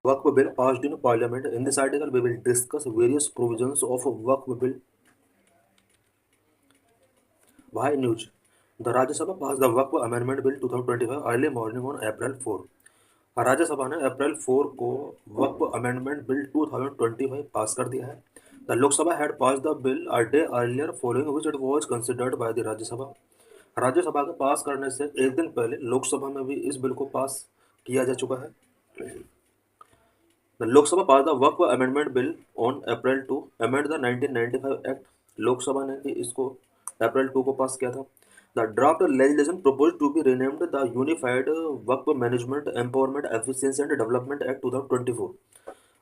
Waqf bill passed in Parliament. In this article, we will discuss various provisions of Waqf bill. Why news? The Rajya Sabha passed the Waqf Amendment Bill 2025 early morning on April 4. राज्य सभा ने अप्रैल 4 को वक्फ amendment bill 2025 पास कर दिया है. The Lok Sabha had pass the bill a day earlier following which it was considered by the Rajya Sabha. Rajya Sabha के पास करने से एक दिन पहले लोकसभा में भी इस बिल को पास किया जा चुका है. The Lok Sabha pass the Waqf amendment bill on April 2 amend the 1995 act. Lok Sabha ने भी इसको अप्रैल 2 को पास किया था. The draft legislation proposed to be renamed the Unified Waqf Management Empowerment Efficiency and Development Act 2024.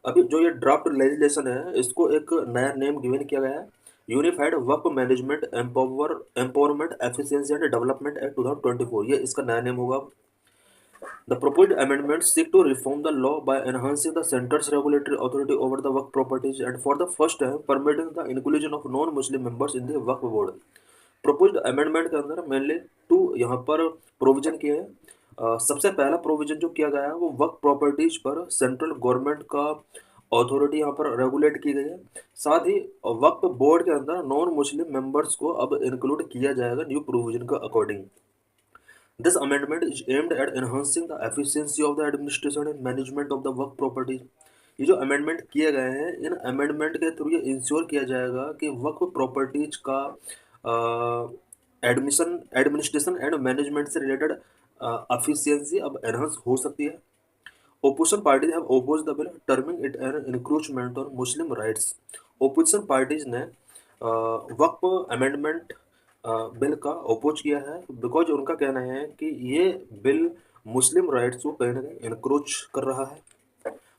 अभी जो ये ड्राफ्ट लेजिस्लेशन है इसको एक नया नेम गिवन किया गया है, unified Waqf management empowerment efficiency and development act 2024. ये इसका नया नेम होगा. The proposed amendments seek to reform the law by enhancing the center's regulatory authority over the waqf properties and for the first time permitting the inclusion of non-Muslim members in the waqf board. Proposed amendment के अंदर mainly to यहाँ पर provision किए हैं. सबसे पहला provision जो किया गया है वो वक्फ प्रॉपर्टीज पर सेंट्रल गवर्नमेंट का अथॉरिटी यहाँ पर रेगुलेट की गई है. साथ ही वक्फ बोर्ड के अंदर नॉन मुस्लिम मेंबर्स को अब इंक्लूड किया जाएगा न्यू प्रोविजन का according. This amendment is aimed at enhancing the efficiency of the administration and management of the Waqf properties. ये जो अमेंडमेंट किए गए हैं इन अमेंडमेंट के थ्रू ये इंश्योर किया जाएगा कि वक्फ प्रॉपर्टीज का एडमिनिस्ट्रेशन एंड मैनेजमेंट से रिलेटेड एफिशिएंसी अब एनहांस हो सकती है. Opposition parties have oppose the bill terming it an encroachment on Muslim rights. Opposition parties ने वक्फ अमेंडमेंट बिल का ओपोज किया है बिकॉज उनका कहना है कि ये बिल मुस्लिम राइट्स को कहीं ना कहीं इंक्रोच कर रहा है.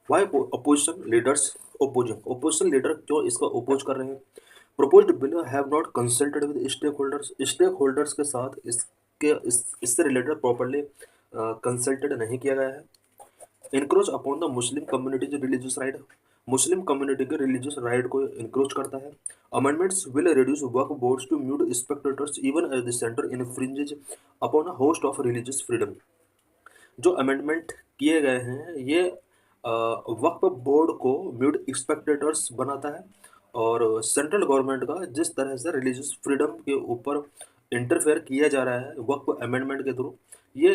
Why opposition leaders opposing. Opposition leader क्यों इसका ओपोज कर रहे हैं? proposed bill have not consulted with stakeholders. Stake के साथ इससे रिलेटेड प्रॉपरली कंसल्टेड नहीं किया गया है. Encroach upon the Muslim communities religious right. Muslim community के रिलीजियस राइट को इंक्रोच करता है. Amendments will reduce Waqf boards to mute spectators even as the centre infringes upon a host of religious freedom. जो amendment किए गए हैं ये Waqf board को म्यूट स्पेक्टेटर्स बनाता है और सेंट्रल गवर्नमेंट का जिस तरह से रिलीजियस फ्रीडम के ऊपर इंटरफेयर किया जा रहा है वक्फ अमेंडमेंट के थ्रू ये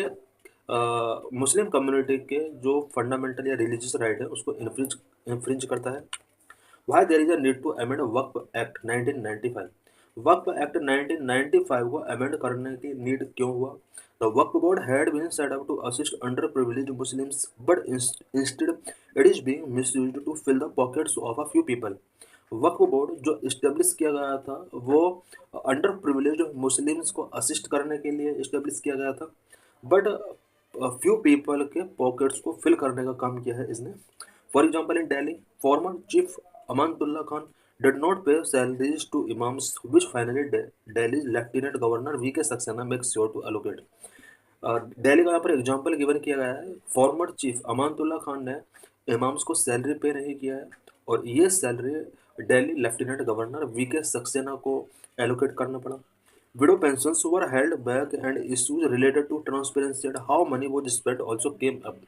मुस्लिम कम्युनिटी के जो फंडामेंटल या रिलीजियस राइट है उसको इन्फ्रिंज करता है. Why there is a need to amend Waqf act 1995. Waqf act 1995 को अमेंड करने की नीड क्यों हुआ? The Waqf Board had been set up to assist underprivileged Muslims, but instead it is being misused to fill the pockets of a few people. Waqf board जो establish किया गया था वो अंडर प्रिविलेज्ड मुस्लिम्स को assist करने के लिए establish किया गया था, बट फ्यू पीपल के पॉकेट्स को फिल करने का काम किया है इसने. For example in Delhi former chief Amanatullah Khan did not pay salaries to imams, which finally Delhi's Lieutenant Governor V.K. Saxena makes sure to allocate. Delhi का यहाँ पर एग्जाम्पल गिवन किया गया है. फॉर्मर चीफ अमानतुल्ला खान ने इमाम्स को सैलरी पे नहीं किया है और ये salary Delhi lieutenant governor V K. Saxena को एलोकेट करना पड़ा. Widow pensions were held back and issues related to transparency and how money was spent also came up.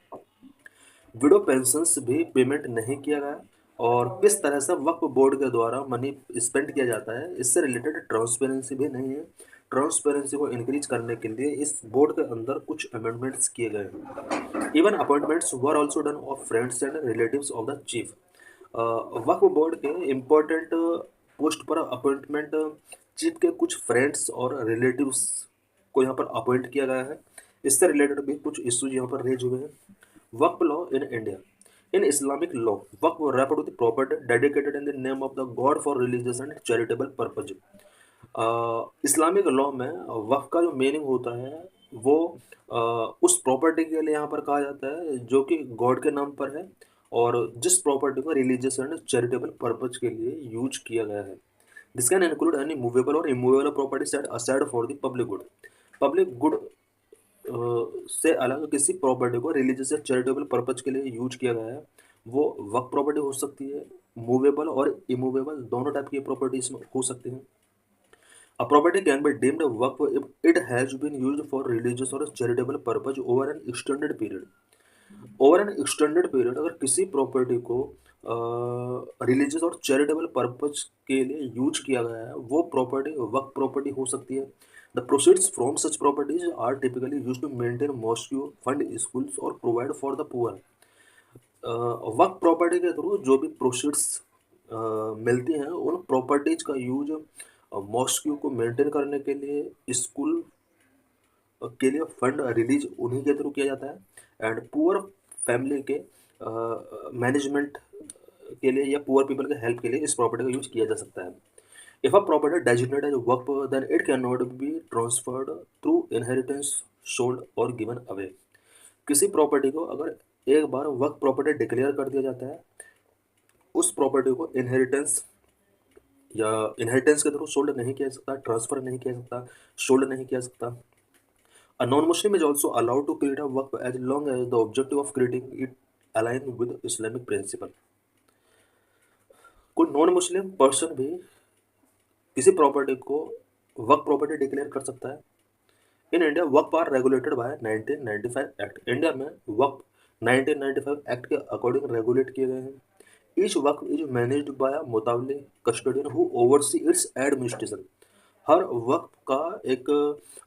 Widow pensions भी पेमेंट नहीं किया गया और किस तरह से वक्फ बोर्ड के द्वारा मनी स्पेंड किया जाता है इससे रिलेटेड ट्रांसपेरेंसी भी नहीं है. ट्रांसपेरेंसी को इंक्रीज करने के लिए इस बोर्ड के अंदर कुछ अमेंडमेंट्स किए गए हैं. Even appointments were also done of friends and relatives of the chief. Waqf board के इम्पोर्टेंट पोस्ट पर अपॉइंटमेंट चीफ के कुछ फ्रेंड्स और रिलेटिव्स को यहाँ पर अपॉइंट किया गया है. इससे रिलेटेड भी कुछ इश्यूज यहाँ पर रेज हुए हैं. Waqf law in India. In Islamic law, waqf was referred to the property dedicated in the name of the God for religious and charitable purpose. Islamic law में वक्फ का जो मीनिंग होता है वो उस प्रॉपर्टी के लिए यहाँ पर कहा जाता है जो कि गॉड के नाम पर है और जिस प्रॉपर्टी को रिलीजियस एंड चैरिटेबल पर्पज के लिए यूज किया गया है. This can include any movable और immovable property set aside for the public good. Public good से अलग किसी प्रॉपर्टी को रिलीजियस या चैरिटेबल पर्पज के लिए यूज किया गया है वो वक्फ प्रॉपर्टी हो सकती है. मूवेबल और इमूवेबल दोनों टाइप की प्रॉपर्टीज हो सकती हैं. A property can be deemed Waqf if it has been used for religious और charitable purpose over an extended period. Over an extended period अगर किसी प्रॉपर्टी को रिलीजियस और चैरिटेबल पर्पज के लिए यूज किया गया है, वो प्रॉपर्टी वक्फ प्रॉपर्टी हो सकती है। The proceeds from such properties are typically use to maintain mosque, fund schools और provide for the poor. Waqf property के थ्रू जो भी प्रोसीड्स मिलती हैं, उन प्रॉपर्टीज का यूज मॉस्क्यू को मेंटेन करने के लिए, स्कूल के लिए फंड रिलीज उन्हीं के थ्रू किया जाता है, एंड पुअर फैमिली के मैनेजमेंट के लिए या पुअर पीपल के हेल्प के लिए इस प्रॉपर्टी का यूज किया जा सकता है। If a property designated as वर्क then it can not be transferred through inheritance, sold और गिवन अवे। किसी प्रॉपर्टी को अगर एक बार वर्क प्रॉपर्टी डिक्लेयर कर दिया जाता है, उस प्रॉपर्टी को इनहेरिटेंस के थ्रू सोल्ड नहीं किया जा सकता, ट्रांसफर नहीं किया जा सकता, सोल्ड नहीं किया जा सकता। A non-Muslim is also allowed to create a waqf as long as the objective of creating it align with Islamic principle. कोई नॉन मुस्लिम पर्सन भी किसी प्रॉपर्टी को वक्फ प्रॉपर्टी डिक्लेयर कर सकता है। In India Waqf are regulated by 1995 act. India में Waqf 1995 act के according regulate किए गए हैं। Each Waqf is managed by mutawalli custodian who oversee its administration. हर वक्फ का एक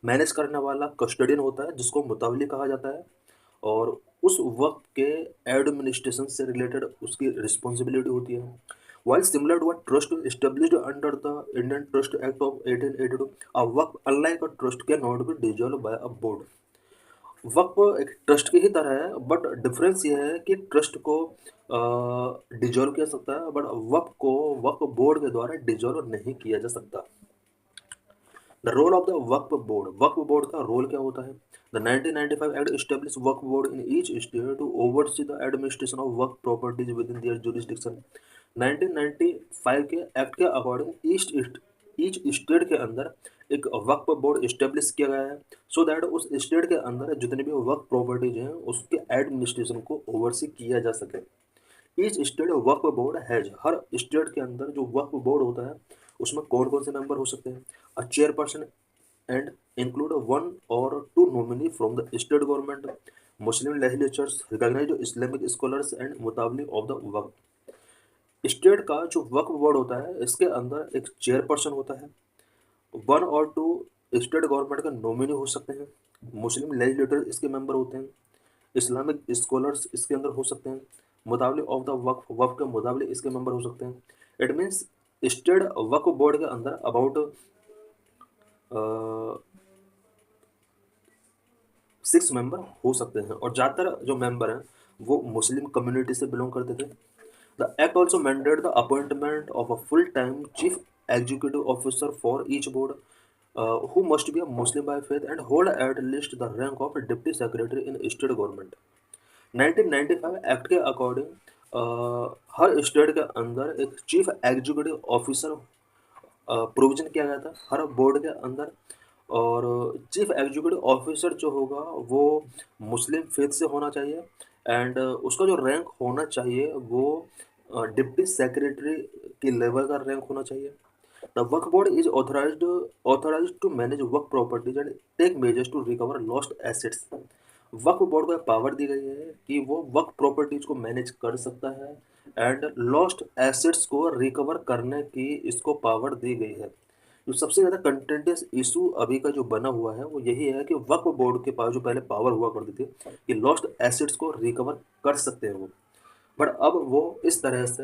मैनेज करने वाला कस्टोडियन होता है जिसको मुतावली कहा जाता है, और उस वक्फ के एडमिनिस्ट्रेशन से रिलेटेड उसकी रिस्पॉन्सिबिलिटी होती है। While similar to a trust established under the Indian Trust Act of 1882, a Waqf unlike a trust cannot be dissolved by a board. वक्फ एक ट्रस्ट की ही तरह है, बट डिफरेंस ये है कि ट्रस्ट को डिजॉल्व किया जा सकता है, बट वक्फ को वक्फ बोर्ड के द्वारा डिजॉल्व नहीं किया जा सकता। The role of the Waqf board का रोल क्या होता है? The 1995 act establish Waqf board in each state to oversee the administration of Waqf properties within their jurisdiction. 1995 के एक्ट के अकॉर्डिंग ईच स्टेट के अंदर एक वक्फ बोर्ड इस्टेब्लिश किया गया है, सो दैट उस स्टेट के अंदर जितने भी वक्फ प्रॉपर्टीज हैं उसके एडमिनिस्ट्रेशन को ओवरसी किया जा सके। Each state Waqf board has, her state के अंदर जो वक्फ बोर्ड होता है उसमें कौन कौन से मेंबर हो सकते हैं? A chairperson and include one और two nominee from the state government, Muslim legislatures, recognised Islamic scholars and mutawalli of the Waqf. State का जो वक्फ बोर्ड होता है इसके अंदर एक चेयरपर्सन होता है, वन और टू स्टेट गवर्नमेंट के नॉमिनी हो सकते हैं, मुस्लिम लेजिस्लेटर इसके मेंबर होते हैं, इस्लामिक स्कॉलर्स इसके अंदर हो सकते हैं, मुतावली ऑफ द वक्फ के मुतावली इसके मेंबर हो सकते हैं। It means state Waqf board के अंदर अबाउट 6 मेंबर हो सकते हैं, और ज़्यादातर जो मेंबर हैं वो मुस्लिम कम्युनिटी से बिलोंग करते थे। The act also mandate the appointment of a full time chief executive officer for each board who must be a Muslim by faith and hold at least the rank of deputy secretary in state government. 1995 act के according हर state के अंदर एक chief executive officer provision किया गया था हर board के अंदर, और चीफ एग्जीक्यूटिव ऑफिसर जो होगा वो मुस्लिम फेथ से होना चाहिए, एंड उसका जो रैंक होना चाहिए वो डिप्टी सेक्रेटरी की लेवल का रैंक होना चाहिए। The Waqf board is authorized to manage work properties and take measures to recover lost assets. Waqf board को पावर दी गई है कि वो वक्फ प्रॉपर्टीज को मैनेज कर सकता है, एंड लॉस्ट एसेट्स को रिकवर करने की इसको पावर दी गई है। जो सबसे ज़्यादा कंटेंटियस इशू अभी का जो बना हुआ है वो यही है कि वक्फ बोर्ड के पास जो पहले पावर हुआ करती थी कि लॉस्ट एसेट्स को रिकवर कर सकते हैं वो, बट अब वो इस तरह से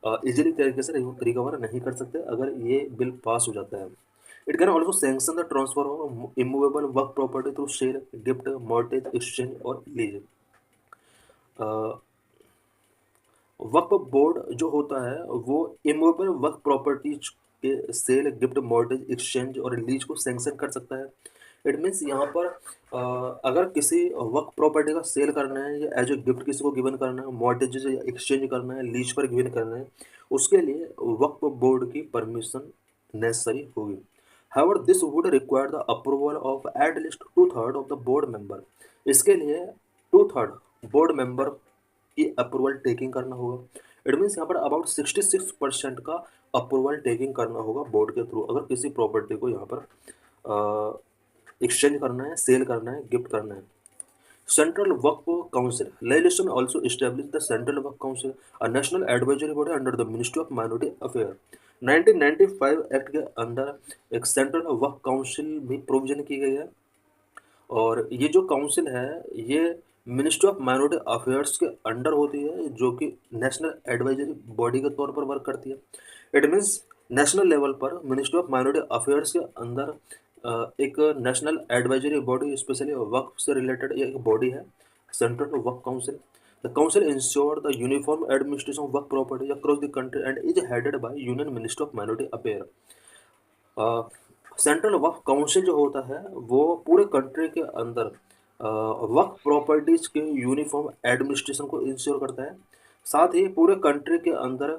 इजीली तरीके से रिकवर नहीं कर सकते अगर ये बिल पास हो जाता है। It can also sanction the transfer of immovable work property through share, gift, mortgage, exchange और लीज। वक्फ बोर्ड जो होता है वो इमूवेबल वर्क प्रॉपर्टीज के सेल, गिफ्ट, मॉर्टेज, एक्सचेंज और लीज को सैंक्शन कर सकता है। इट मीन्स यहाँ पर अगर किसी वक्फ प्रॉपर्टी का सेल करना है या एज ए गिफ्ट किसी को गिवन करना है, मॉर्टेज या एक्सचेंज करना है, लीज पर गिवन करना है, उसके लिए वक्फ बोर्ड की परमिशन नेसेसरी होगी। However, this would require the approval of at least 2/3 of the board member. इसके लिए 2/3 बोर्ड मेंबर की अप्रूवल टेकिंग करना होगा। इट मीन्स यहाँ पर अबाउट 66% का अप्रूवल टेकिंग करना होगा बोर्ड के थ्रू अगर किसी प्रॉपर्टी को यहाँ पर एक्सचेंज करना है, सेल करना है, गिफ्ट करना है। Central Work Council legislation also established the Central Work Council, a national advisory body under the Ministry of Minority Affairs. 1995 act के अंदर एक सेंट्रल वर्क काउंसिल भी प्रोविजन की गई है, और ये जो काउंसिल है ये मिनिस्ट्री ऑफ माइनॉरिटी अफेयर्स के अंडर होती है, जो कि नेशनल एडवाइजरी बॉडी के तौर पर वर्क करती है। इट मीन्स नेशनल लेवल पर मिनिस्ट्री ऑफ माइनॉरिटी अफेयर्स के अंदर एक national advisory body specially work से रिलेटेड एक बॉडी है, central work council. The council ensure the uniform administration of वर्क property across the country and is headed by union ministry of minority affair. Central work council जो होता है वो पूरे country के अंदर वर्क प्रॉपर्टीज के यूनिफॉर्म एडमिनिस्ट्रेशन को इंश्योर करता है। साथ ही पूरे कंट्री के अंदर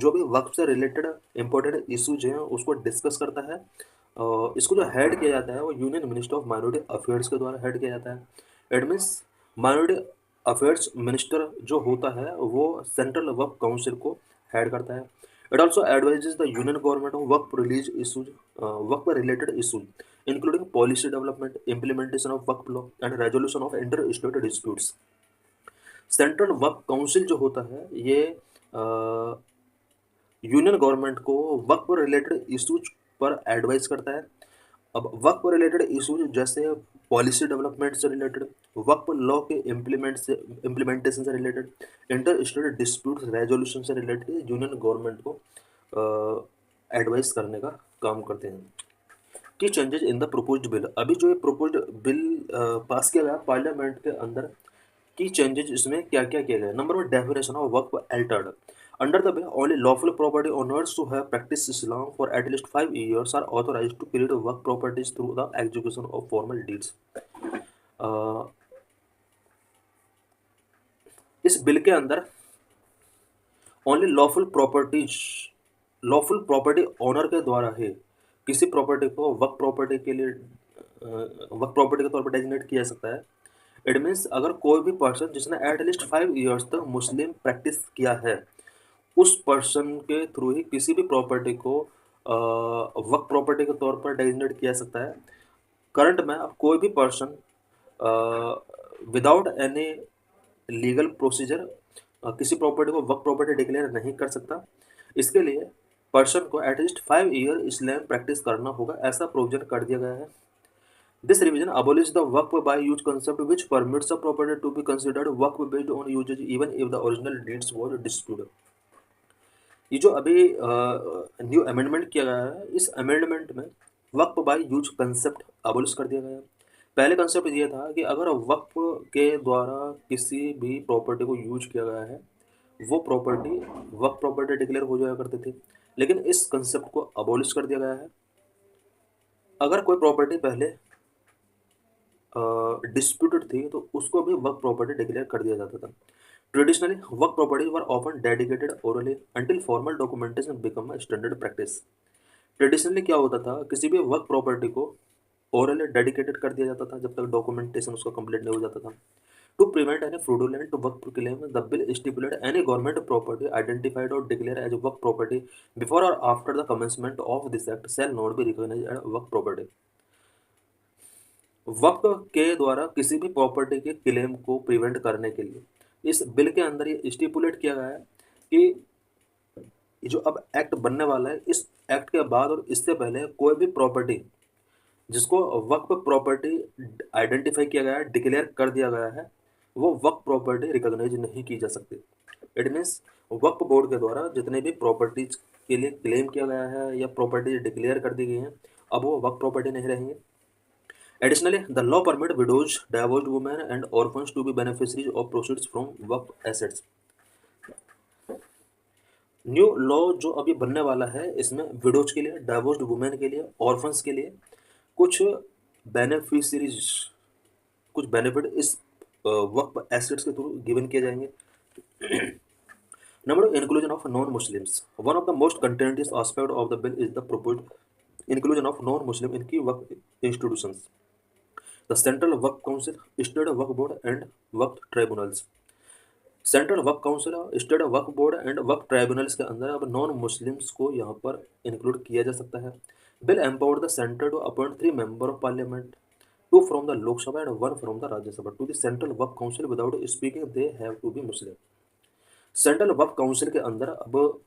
जो भी वर्क से रिलेटेड इंपॉर्टेंट इश्यूज हैं उसको डिस्कस करता है। इसको जो हेड किया जाता है वो union minister of minority affairs के द्वारा हेड किया जाता है। It means minority affairs minister जो होता है वो सेंट्रल वर्क काउंसिल को हेड करता है। It also advises the union government on work release issues, work related issues, including policy development, implementation of work law, and resolution of inter-state disputes. Central work council जो होता है ये union government को work related issues पर advice करता है। अब work related issues जैसे पॉलिसी डेवलपमेंट से रिलेटेड, वर्क लॉ के इम्प्लीमेंटेशन से related, inter state dispute resolution से रिलेटेड यूनियन गवर्नमेंट को एडवाइस करने का काम करते हैं। की changes in the proposed bill, अभी जो ये प्रोपोज्ड बिल पास किया गया पार्लियामेंट के अंदर, की चेंजेस इसमें क्या क्या किया गया। Number one, definition of work Altered. Under the bill, only lawful property owners who have practiced Islam for at least 5 years are authorized to create work properties through the execution of formal deeds. इस bill के अंदर only lawful property owner के द्वारा ही किसी property को work property के लिए work property के तौर पर डेजिग्नेट किया जा सकता है। इट मीन्स अगर कोई भी पर्सन जिसने एट लीस्ट 5 ईयर्स तक मुस्लिम प्रैक्टिस किया है, उस पर्सन के थ्रू ही किसी भी प्रॉपर्टी को वर्क प्रॉपर्टी के तौर पर डेजिग्नेट किया जा सकता है। करंट में अब कोई भी person without any legal procedure किसी प्रॉपर्टी को वर्क प्रॉपर्टी डिक्लेयर नहीं कर सकता। इसके लिए पर्सन को एटलीस्ट 5 ईयर इस्लाम प्रैक्टिस करना होगा, ऐसा प्रोविजन कर दिया गया है। This revision abolish the work by use concept which permits a property to be considered work based on usage even if the original deeds was disputed. ये जो अभी न्यू अमेंडमेंट किया गया है, इस अमेंडमेंट में वक्फ बाय यूज कंसेप्ट अबॉलिश कर दिया गया है। पहले कंसेप्ट ये था कि अगर वक्फ के द्वारा किसी भी प्रॉपर्टी को यूज किया गया है, वो प्रॉपर्टी वक्फ प्रॉपर्टी डिक्लेयर हो जाया करती थी, लेकिन इस कंसेप्ट को अबॉलिश कर दिया गया है। अगर कोई प्रॉपर्टी पहले डिस्प्यूटेड थी तो उसको भी वक्फ प्रॉपर्टी डिक्लेयर कर दिया जाता था। Traditionally, work properties were often dedicated orally until formal documentation became a standard practice. Traditionally क्या होता था, किसी भी वर्क प्रॉपर्टी को orally डेडिकेटेड कर दिया जाता था जब तक डॉक्यूमेंटेशन उसका कंप्लीट नहीं हो जाता था। To prevent any fraudulent work claim, the bill stipulated any government property identified or declared as work property before or after the commencement of this act shall not be recognized as work property. वक्फ के द्वारा किसी भी property के claim को prevent करने के लिए इस बिल के अंदर ये स्टिपुलेट किया गया है कि जो अब एक्ट बनने वाला है, इस एक्ट के बाद और इससे पहले कोई भी प्रॉपर्टी जिसको वक्फ प्रॉपर्टी आइडेंटिफाई किया गया है, डिक्लेयर कर दिया गया है, वो वक्फ प्रॉपर्टी रिकॉग्नाइज नहीं की जा सकती। इट मीन्स वक्फ बोर्ड के द्वारा जितने भी प्रॉपर्टीज के लिए क्लेम किया गया है या प्रॉपर्टी डिक्लेयर कर दी गई हैं, अब वो वक्फ प्रॉपर्टी नहीं रहेंगे। Additionally, the law permits widows, divorced women, and orphans to be beneficiaries of proceeds from work assets. New law जो अभी बनने वाला है, इसमें विडोज के लिए, डाइवोर्स्ड वुमेन के लिए, ऑर्फन्स के लिए कुछ बेनिफिशरीज, कुछ बेनिफिट इस वर्क एसेट्स के थ्रू गिवन किए जाएंगे। Number inclusion of non Muslims. One of the most contentious aspect of the bill is the proposed inclusion of non Muslim in की वर्क institutions. The Central Work Council, State Work Board and Work Tribunals. Central work council, state work board and work tribunals के अंदर अब non Muslims को यहाँ पर include किया जा सकता है। Bill empowered the centre to appoint 3 member of parliament 2 from the Lok Sabha and 1 from the Rajya Sabha. To the Central Work Council, without speaking, they have to be Muslim. Central work council के अंदर अब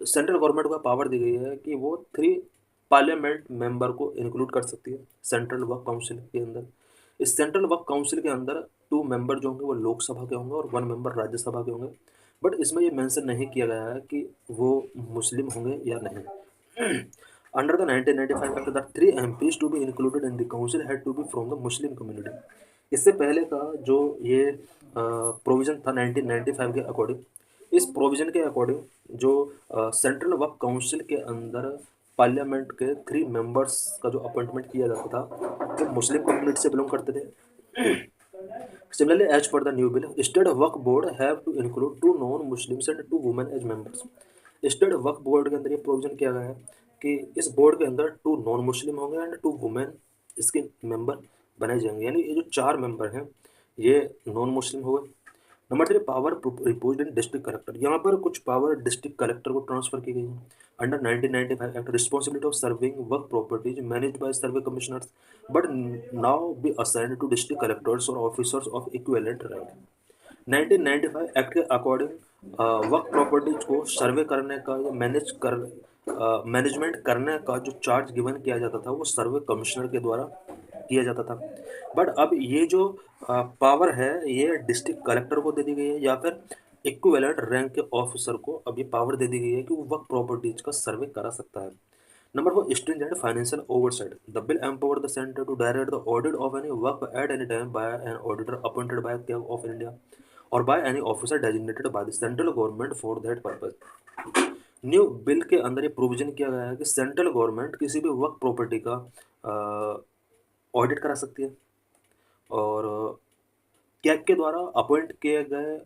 central government को power दी गई है कि वो 3 parliament member को include कर सकती है सेंट्रल वर्क काउंसिल के अंदर। इस सेंट्रल वर्क काउंसिल के अंदर 2 मेंबर जो होंगे वो लोकसभा के होंगे और 1 मेंबर राज्यसभा के होंगे। बट इसमें ये मेंशन नहीं किया गया है कि वो मुस्लिम होंगे या नहीं। Under the 1995 act, the 3 MPs to be included in the council had to be from the Muslim community. इससे पहले का जो ये प्रोविजन था 1995 के अकॉर्डिंग, इस प्रोविजन के अकॉर्डिंग जो सेंट्रल वर्क काउंसिल के अंदर पार्लियामेंट के 3 मेंबर्स का जो अपॉइंटमेंट किया जाता था वो मुस्लिम कम्युनिटी से बिलोंग करते थे। Similarly, as per the new bill, State Work Board have to include 2 non-Muslims and 2 women as members. State Waqf board के अंदर ये प्रोविजन किया गया है कि इस बोर्ड के अंदर 2 नॉन मुस्लिम होंगे एंड 2 वुमेन इसके मेंबर बनाए जाएंगे। यानी ये जो 4 मेंबर हैं ये नॉन मुस्लिम हो गए। Number 3, power repose in district collector. यहाँ पर कुछ पावर डिस्ट्रिक्ट कलेक्टर को ट्रांसफर की गई है। Under 1995 act, responsibility of serving वर्क properties managed by survey commissioners but now be assigned to district collectors और officers of equivalent rank. 1995 act के अकॉर्डिंग वर्क प्रॉपर्टीज को सर्वे करने का या मैनेजमेंट करने का जो चार्ज गिवन किया जाता था वो सर्वे कमिश्नर के द्वारा किया जाता था। बट अब ये जो पावर है ये डिस्ट्रिक्ट कलेक्टर को दे दी गई है या फिर इक्विवेलेंट रैंक के ऑफिसर को अब ये पावर दे दी गई है कि वो वर्क प्रॉपर्टीज का सर्वे करा सकता है। Number 4, stringent financial oversight. The bill empowered the center to direct the audit of any work at any time by an auditor appointed by the of India or by any officer designated by the central government for that purpose. New bill के अंदर ये provision किया गया है कि central government किसी भी work property का ऑडिट करा सकती है और कैग के द्वारा अपॉइंट किए गए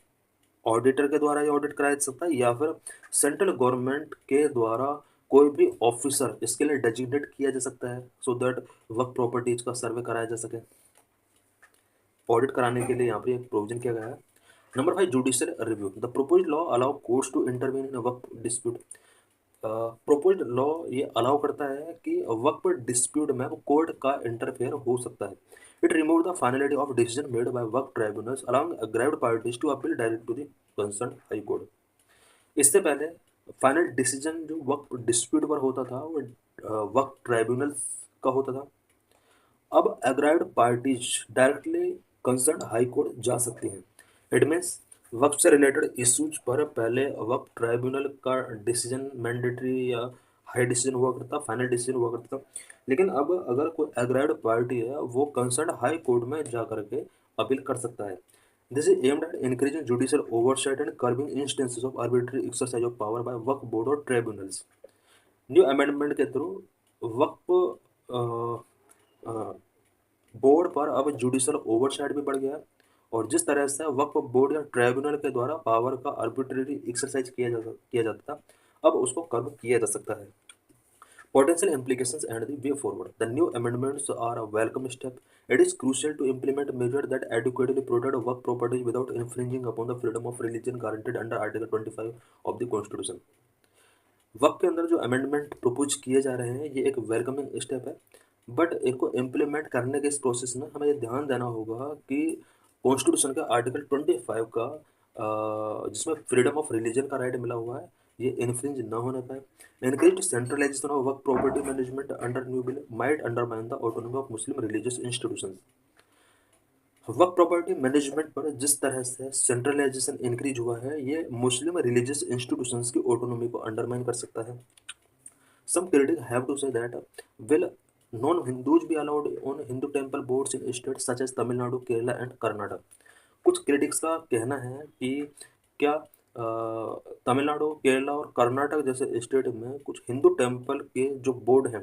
ऑडिटर के द्वारा ये ऑडिट कराया जा सकता है या फिर सेंट्रल गवर्नमेंट के द्वारा कोई भी ऑफिसर इसके लिए डेजिग्नेट किया जा सकता है सो दैट वर्क प्रॉपर्टीज का सर्वे कराया जा सके। ऑडिट कराने के लिए यहाँ पर एक प्रोविजन किया गया है। Number 5, judicial review. The proposed law allow courts to intervene in वर्क डिस्प्यूट। प्रोपोज्ड लॉ ये अलाउ करता है कि वर्क डिस्प्यूट में कोर्ट का इंटरफेयर हो सकता है। It remove the finality of decision made by वर्क tribunals allowing aggrieved parties to appeal direct to the concern high court. इससे पहले फाइनल डिसीजन जो वर्क डिस्प्यूट पर होता था वो वर्क ट्राइब्यूनल्स का होता था। अब aggrieved parties directly concern high court जा सकती हैं। इट मीन्स वर्क से रिलेटेड इश्यूज पर पहले वर्क ट्राइब्यूनल का डिसीजन मैंडेटरी या हाई डिसीजन हुआ करता, फाइनल डिसीजन हुआ करता था। लेकिन अब अगर कोई अग्राइव्ड पार्टी है वो कंसर्न हाई कोर्ट में जा करके अपील कर सकता है। This is aimed at increasing judicial oversight and curbing instances of arbitrary exercise of power by work board or tribunals. New amendment के थ्रू वक्फ बोर्ड पर अब जुडिशियल ओवरसाइट भी बढ़ गया है और जिस तरह से वक्फ बोर्ड या ट्राइब्यूनल के द्वारा पावर का आर्बिट्रेरी एक्सरसाइज किया जाता था अब उसको कर्ब किया जा सकता है। Potential implications and the way forward. The new amendments are a welcome step. It is crucial to implement measures that adequately protect work properties without infringing upon the freedom of religion guaranteed under Article 25 of the Constitution. Work के अंदर जो amendment propose किए जा रहे हैं ये एक welcoming step है बट इनको इम्प्लीमेंट करने के इस प्रोसेस में हमें ये ध्यान देना होगा कि कॉन्स्टिट्यूशन का आर्टिकल 25 का जिसमें फ्रीडम ऑफ रिलीजन का राइट मिला हुआ है ये इन्फ्रिंज न होने पाए। इंक्रीज्ड सेंट्रलाइजेशन ऑफ वर्क property management under new bill might undermine the autonomy of Muslim religious institutions. वर्क प्रॉपर्टी मैनेजमेंट पर जिस तरह से सेंट्रलाइजेशन इंक्रीज हुआ है ये मुस्लिम रिलीजियस इंस्टीट्यूशंस की ऑटोनॉमी को अंडरमाइन कर सकता है। Some critics have to say that will non Hindus be allowed on Hindu temple boards in states such as Tamil Nadu, Kerala and Karnataka. कुछ क्रिटिक्स का कहना है कि क्या तमिलनाडु, केरला और कर्नाटक जैसे स्टेट में कुछ हिंदू टेम्पल के जो बोर्ड हैं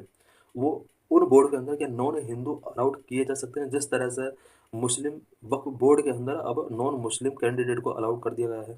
वो उन बोर्ड के अंदर क्या नॉन हिंदू अलाउड किए जा सकते हैं जिस तरह से मुस्लिम वक्फ बोर्ड के अंदर अब नॉन मुस्लिम कैंडिडेट को अलाउड कर दिया गया है।